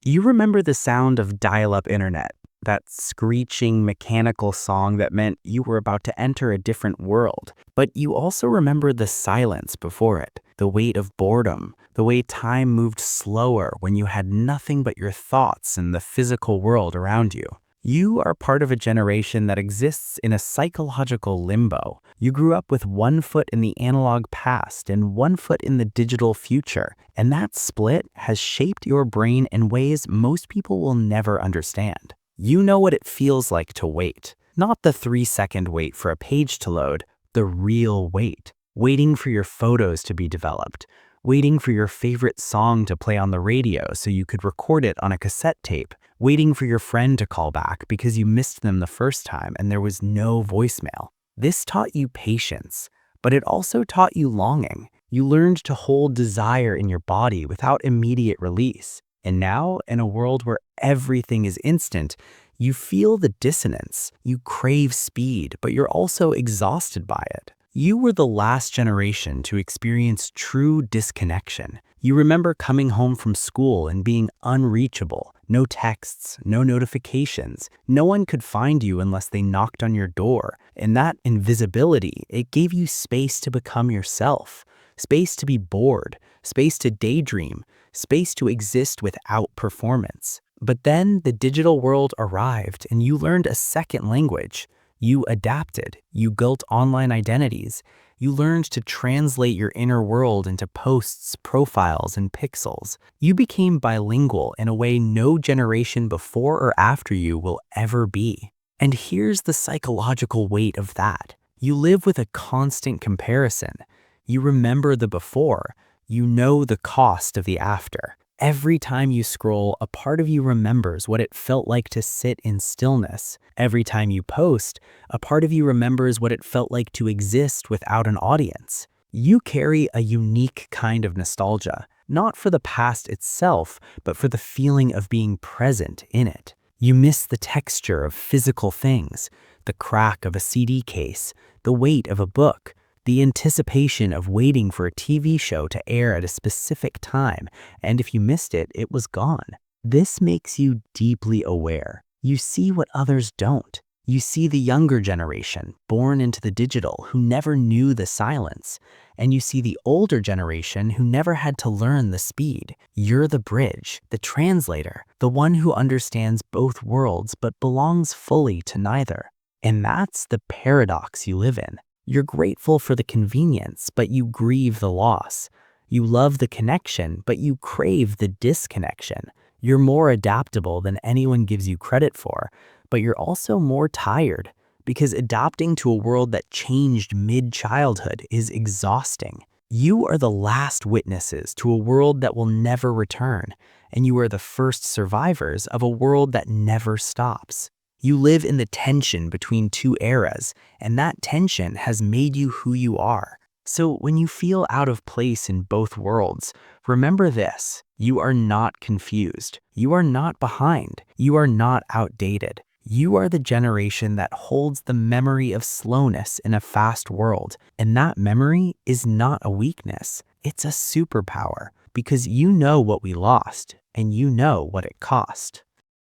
You remember the sound of dial-up internet, that screeching mechanical song that meant you were about to enter a different world. But you also remember the silence before it, the weight of boredom, the way time moved slower when you had nothing but your thoughts and the physical world around you. You are part of a generation that exists in a psychological limbo. You grew up with one foot in the analog past and one foot in the digital future, and that split has shaped your brain in ways most people will never understand. You know what it feels like to wait. Not the 3-second wait for a page to load, the real wait. Waiting for your photos to be developed. Waiting for your favorite song to play on the radio so you could record it on a cassette tape. Waiting for your friend to call back because you missed them the first time and there was no voicemail. This taught you patience, but it also taught you longing. You learned to hold desire in your body without immediate release. And now, in a world where everything is instant, you feel the dissonance. You crave speed, but you're also exhausted by it. You were the last generation to experience true disconnection. You remember coming home from school and being unreachable. No texts, no notifications. No one could find you unless they knocked on your door. And that invisibility, it gave you space to become yourself. Space to be bored. Space to daydream. Space to exist without performance. But then the digital world arrived and you learned a second language. You adapted, you built online identities, you learned to translate your inner world into posts, profiles, and pixels. You became bilingual in a way no generation before or after you will ever be. And here's the psychological weight of that. You live with a constant comparison. You remember the before, you know the cost of the after. Every time you scroll, a part of you remembers what it felt like to sit in stillness. Every time you post, a part of you remembers what it felt like to exist without an audience. You carry a unique kind of nostalgia, not for the past itself, but for the feeling of being present in it. You miss the texture of physical things, the crack of a CD case, the weight of a book, the anticipation of waiting for a TV show to air at a specific time, and if you missed it, it was gone. This makes you deeply aware. You see what others don't. You see the younger generation, born into the digital, who never knew the silence. And you see the older generation who never had to learn the speed. You're the bridge, the translator, the one who understands both worlds but belongs fully to neither. And that's the paradox you live in. You're grateful for the convenience, but you grieve the loss. You love the connection, but you crave the disconnection. You're more adaptable than anyone gives you credit for, but you're also more tired, because adapting to a world that changed mid-childhood is exhausting. You are the last witnesses to a world that will never return, and you are the first survivors of a world that never stops. You live in the tension between two eras, and that tension has made you who you are. So when you feel out of place in both worlds, remember this: you are not confused. You are not behind. You are not outdated. You are the generation that holds the memory of slowness in a fast world. And that memory is not a weakness. It's a superpower, because you know what we lost, and you know what it cost.